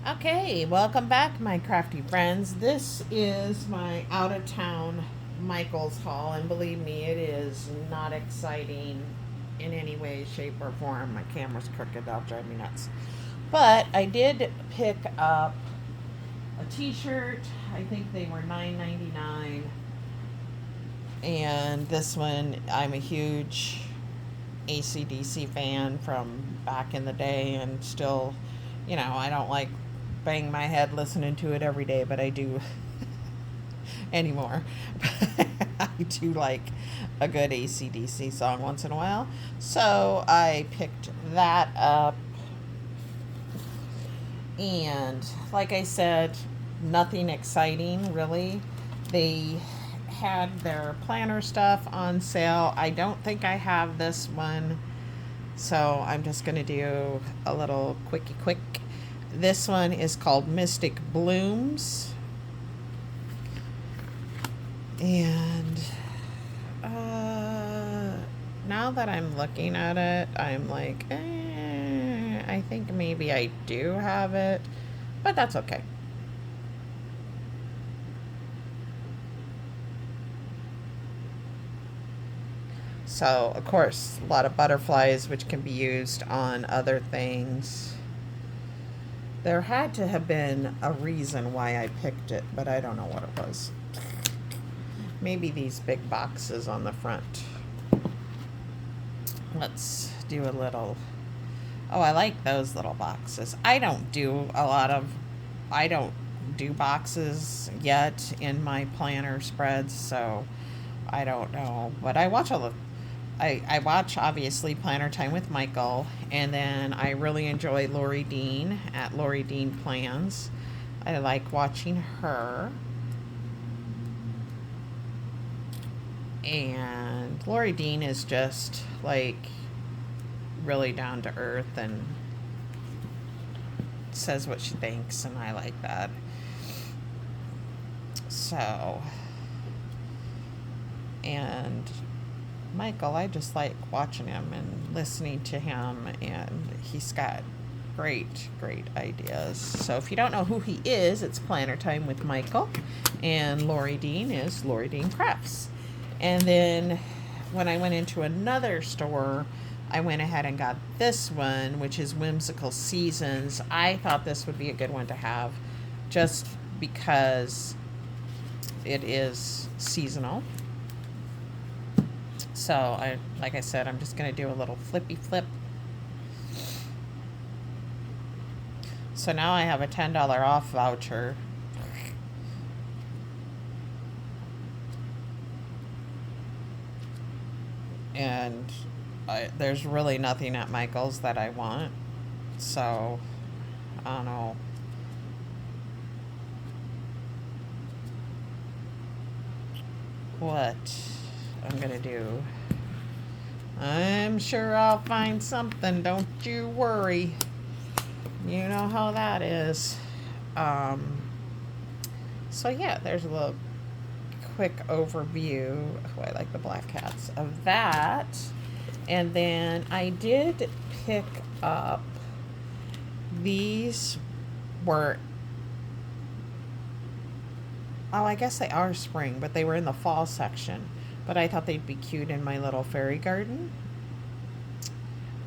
Okay, welcome back, my crafty friends. This is my out of town Michael's haul, and believe me, it is not exciting in any way, shape, or form. My camera's crooked, that'll drive me nuts. But I did pick up a t shirt. I think they were $9.99. And this one, I'm a huge ACDC fan from back in the day, and still, I don't like bang my head listening to it every day, but I do anymore. I do like a good ACDC song once in a while. So I picked that up. And like I said, nothing exciting really. They had their planner stuff on sale. I don't think I have this one. So I'm just going to do a little quickie quick. This one is called Mystic Blooms. And now that I'm looking at it, I'm like, I think maybe I do have it, but that's okay. So, of course, a lot of butterflies, which can be used on other things. There had to have been a reason why I picked it, but I don't know what it was. Maybe these big boxes on the front. Let's do a little. Oh, I like those little boxes. I don't do boxes yet in my planner spreads, so I don't know. But I watch obviously Planner Time with Michael, and then I really enjoy Lori Dean at Lori Dean Plans. I like watching her. And Lori Dean is just like really down to earth and says what she thinks, and I like that. So, and Michael, I just like watching him and listening to him, and he's got great ideas. So if you don't know who he is, it's Planner Time with Michael, and Lori Dean is Lori Dean Crafts. And then when I went into another store, I went ahead and got this one, which is Whimsical Seasons. I thought this would be a good one to have just because it is seasonal. So like I said, I'm just going to do a little flippy flip. So now I have a $10 off voucher. And there's really nothing at Michael's that I want. So, I don't know. What I'm going to do. I'm sure I'll find something. Don't you worry. You know how that is. So, yeah, there's a little quick overview. Oh, I like the black hats of that. And then I did pick up these were, oh, I guess they are spring, but they were in the fall section. But I thought they'd be cute in my little fairy garden.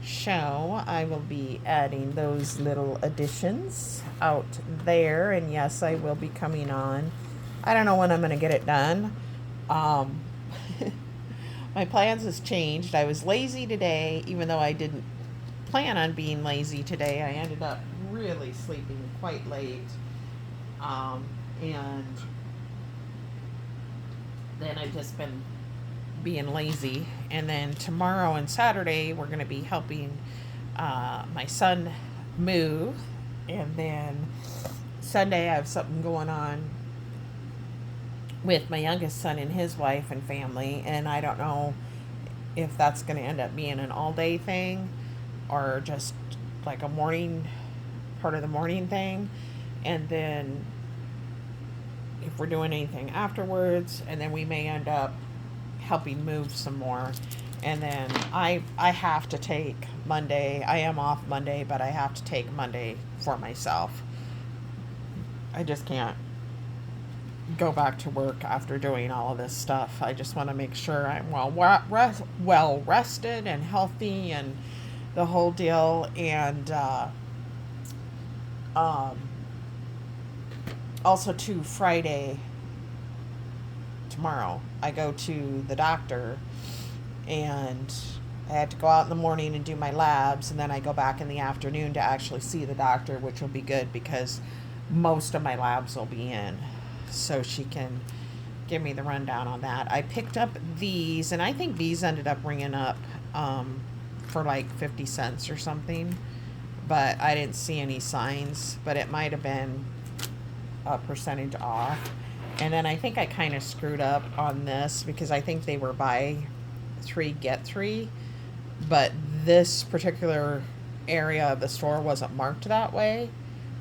So I will be adding those little additions out there. And yes, I will be coming on. I don't know when I'm going to get it done. Um, my plans has changed. I was lazy today, even though I didn't plan on being lazy today. I ended up really sleeping quite late. And then I've just been being lazy. And then tomorrow and Saturday, we're going to be helping my son move. And then Sunday, I have something going on with my youngest son and his wife and family. And I don't know if that's going to end up being an all day thing or just like a morning, part of the morning thing. And then if we're doing anything afterwards, and then we may end up helping move some more. And then I have to take Monday. I am off Monday, but I have to take Monday for myself I just can't go back to work after doing all of this stuff. I just want to make sure I'm well rested and healthy and the whole deal. And um, also, to Friday, tomorrow, I go to the doctor, and I had to go out in the morning and do my labs, and then I go back in the afternoon to actually see the doctor, which will be good because most of my labs will be in, so she can give me the rundown on that. I picked up these, and I think these ended up ringing up for like 50 cents or something, but I didn't see any signs, but it might have been a percentage off. And then I think I kind of screwed up on this because I think they were buy 3 get 3, but this particular area of the store wasn't marked that way,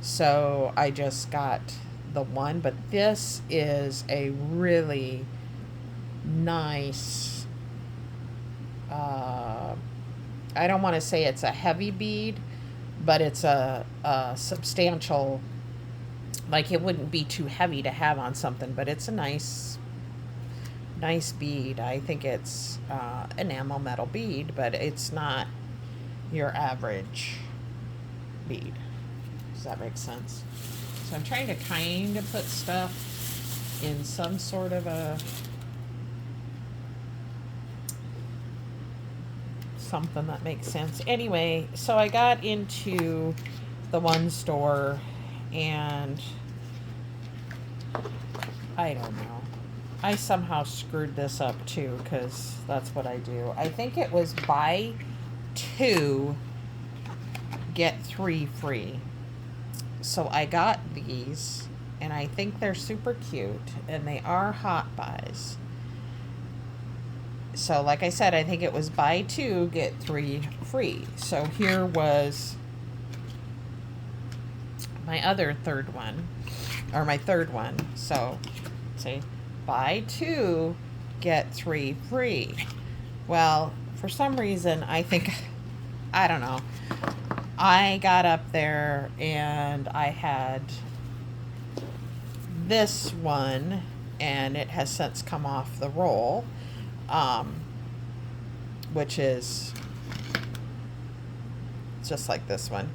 so I just got the one. But this is a really nice, I don't want to say it's a heavy bead, but it's a substantial, like it wouldn't be too heavy to have on something, but it's a nice bead. I think it's enamel metal bead, but it's not your average bead. Does that make sense? So I'm trying to kind of put stuff in some sort of a something that makes sense. Anyway, so I got into the one store, and I don't know. I somehow screwed this up too, because that's what I do. I think it was buy 2, get 3 free. So I got these, and I think they're super cute, and they are hot buys. So like I said, I think it was buy 2, get 3 free. So here was my other third one, or my third one. So see, buy 2, get 3 free. Well, for some reason, I don't know, I got up there and I had this one, and it has since come off the roll, which is just like this one.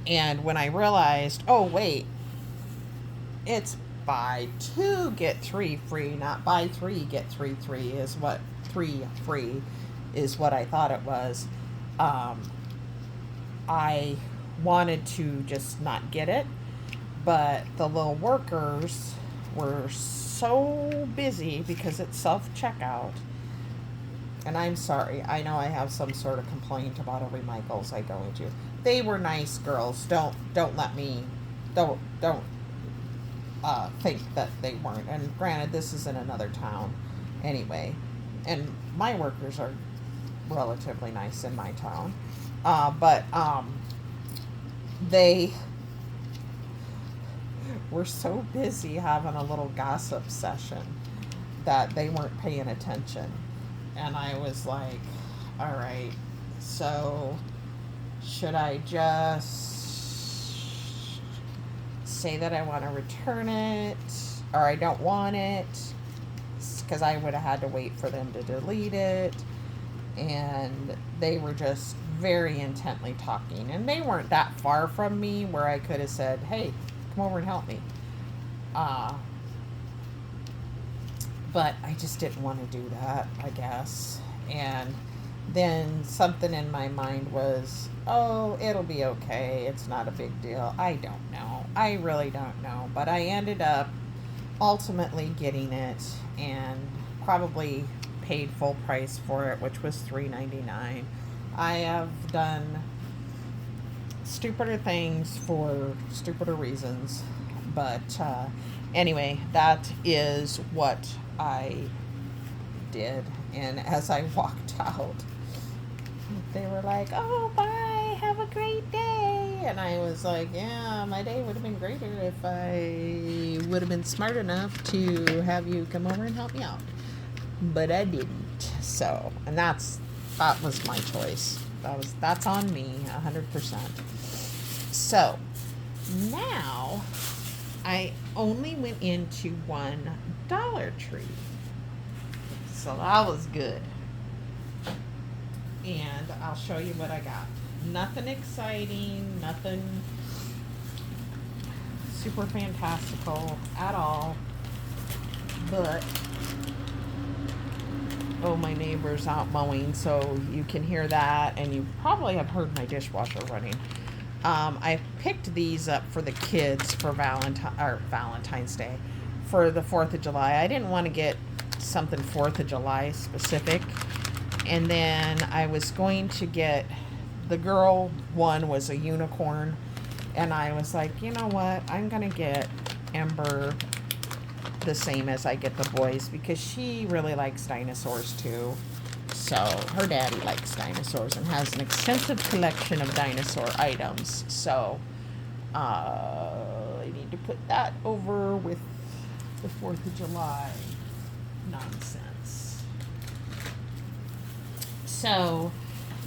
And when I realized, oh wait, it's buy 2, get 3 free, not buy 3, get 3 free is what 3 free is what I thought it was. I wanted to just not get it, but the little workers were so busy because it's self-checkout. And I'm sorry, I know I have some sort of complaint about every Michael's I go into. They were nice girls. Don't let me don't think that they weren't. And granted, this is in another town anyway, and my workers are relatively nice in my town, but they were so busy having a little gossip session that they weren't paying attention. And I was like, all right, so should I just say that I want to return it, or I don't want it, because I would have had to wait for them to delete it. And they were just very intently talking, and they weren't that far from me where I could have said, hey, come over and help me. But I just didn't want to do that, I guess. And then something in my mind was, oh, it'll be okay. It's not a big deal. I don't know. I really don't know. But I ended up ultimately getting it, and probably paid full price for it, which was $3.99. I have done stupider things for stupider reasons, but anyway, that is what I did. And as I walked out, they were like, oh, bye, have a great day. And I was like, yeah, my day would have been greater if I would have been smart enough to have you come over and help me out, but I didn't. So, and that was my choice. That's on me 100%. So Now, I only went into one Dollar Tree. So that was good. And I'll show you what I got. Nothing exciting, nothing super fantastical at all. But, oh, my neighbor's out mowing, so you can hear that, and you probably have heard my dishwasher running. I picked these up for the kids for Valentine's Day, for the 4th of July. I didn't want to get something 4th of July specific. And then I was going to get, the girl one was a unicorn. And I was like, you know what? I'm going to get Ember the same as I get the boys, because she really likes dinosaurs too. So her daddy likes dinosaurs and has an extensive collection of dinosaur items. So I need to put that over with the 4th of July nonsense. So,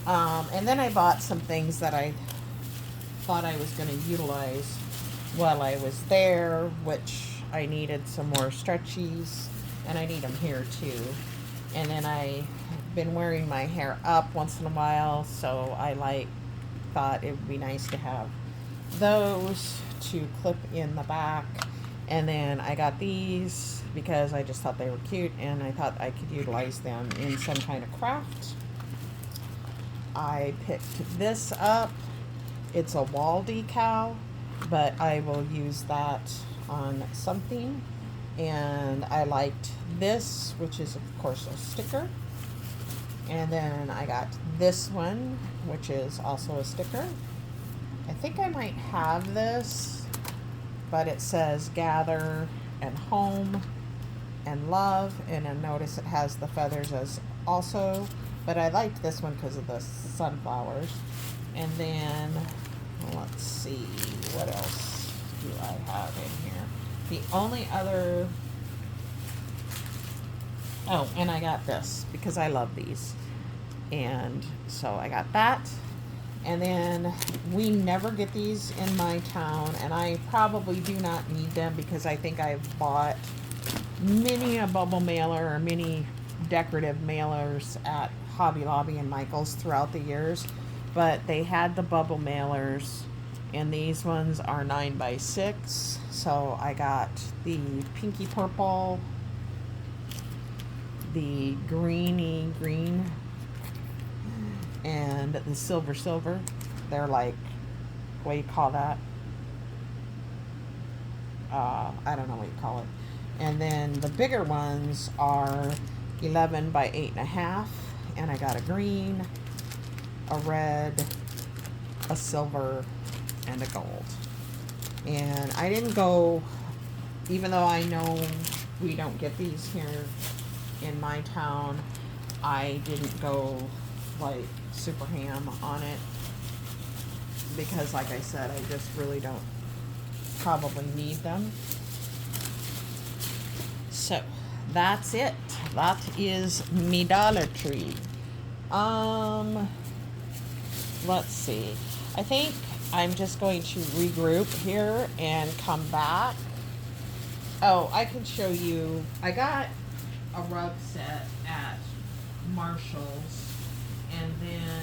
and then I bought some things that I thought I was going to utilize while I was there, which I needed some more stretchies, and I need them here too. And then I've been wearing my hair up once in a while, so I thought it would be nice to have those to clip in the back. And then I got these because I just thought they were cute, and I thought I could utilize them in some kind of craft. I picked this up. It's a wall decal, but I will use that on something. And I liked this, which is of course a sticker. And then I got this one, which is also a sticker. I think I might have this, but it says gather and home and love, and then notice it has the feathers as also. But I liked this one because of the sunflowers. And then, let's see, what else do I have in here? The only other, oh, and I got this because I love these. And so I got that. And then we never get these in my town, and I probably do not need them because I think I've bought many a bubble mailer or many decorative mailers at Hobby Lobby and Michael's throughout the years. But they had the bubble mailers, and these ones are 9x6. So I got the pinky purple, the greeny green, and the silver. They're like, what do you call that? I don't know what you call it. And then the bigger ones are 11 by 8.5, and I got a green, a red, a silver, and a gold. And I didn't go, even though I know we don't get these here in my town, I didn't go like super ham on it because, like I said, I just really don't probably need them. So that's it. That is me Dollar Tree. Let's see. I think I'm just going to regroup here and come back. Oh, I can show you. I got a rug set at Marshall's, and then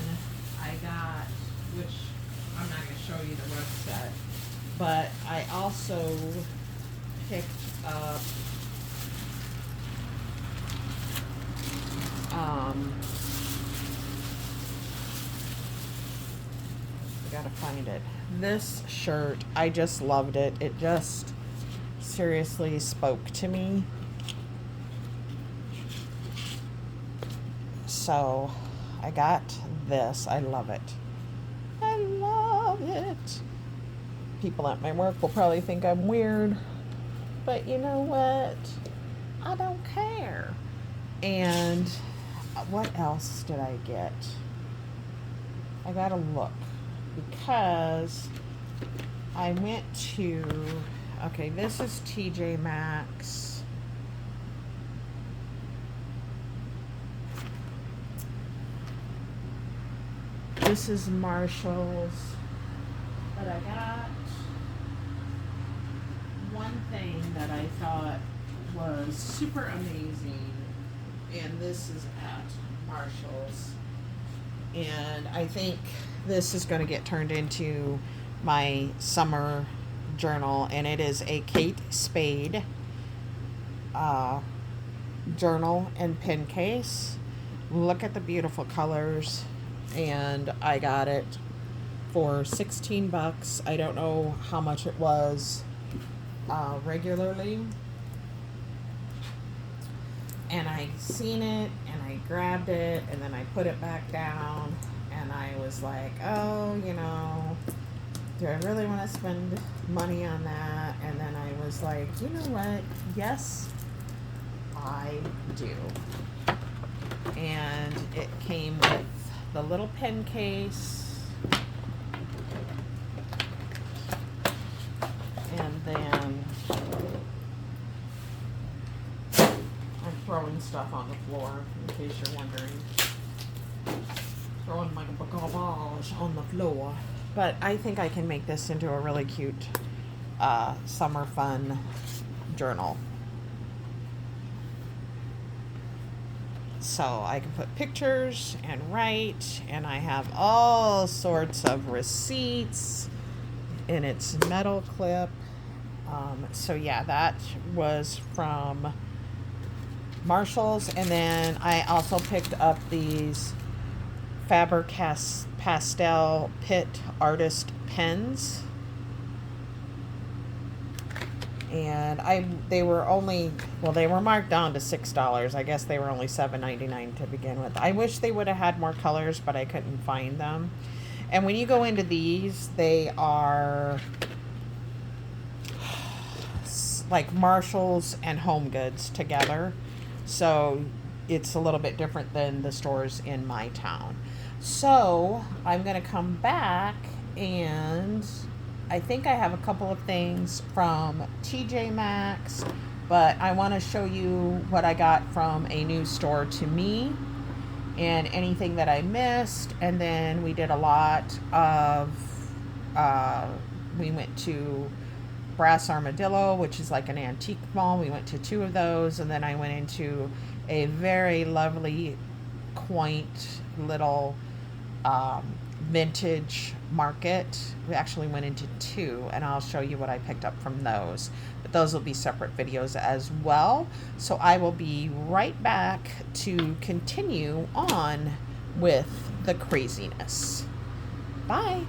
I got, which I'm not going to show you the rug set, but I also picked up I gotta find it. This shirt, I just loved it. It just seriously spoke to me. So I got this. I love it. I love it. People at my work will probably think I'm weird, but you know what? I don't care. And what else did I get? I gotta look because I went to, okay, this is TJ Maxx. This is Marshall's that I got. one thing that I thought was super amazing, and this is at Marshall's, and I think this is going to get turned into my summer journal, and it is a Kate Spade journal and pen case. Look at the beautiful colors, and I got it for $16. I don't know how much it was regularly. And I seen it and I grabbed it and then I put it back down and I was like, oh, you know, do I really want to spend money on that? And then I was like, you know what? Yes, I do. And it came with the little pen case, and then I'm throwing stuff on the floor in case you're wondering. Throwing my garbage on the floor. But I think I can make this into a really cute summer fun journal. So I can put pictures and write, and I have all sorts of receipts in its metal clip. So yeah, that was from Marshall's, and then I also picked up these Faber-Castell Pitt Artist pens, and they were marked down to $6. I guess they were only $7.99 to begin with. I wish they would have had more colors, but I couldn't find them. And when you go into these, they are like Marshall's and Home Goods together, so it's a little bit different than the stores in my town. So I'm gonna come back, and I think I have a couple of things from TJ Maxx, but I want to show you what I got from a new store to me and anything that I missed. And then we did a lot of we went to Brass Armadillo, which is like an antique mall. We went to 2 of those, and then I went into a very lovely, quaint little vintage market. We actually went into 2, and I'll show you what I picked up from those. But those will be separate videos as well. So I will be right back to continue on with the craziness. Bye.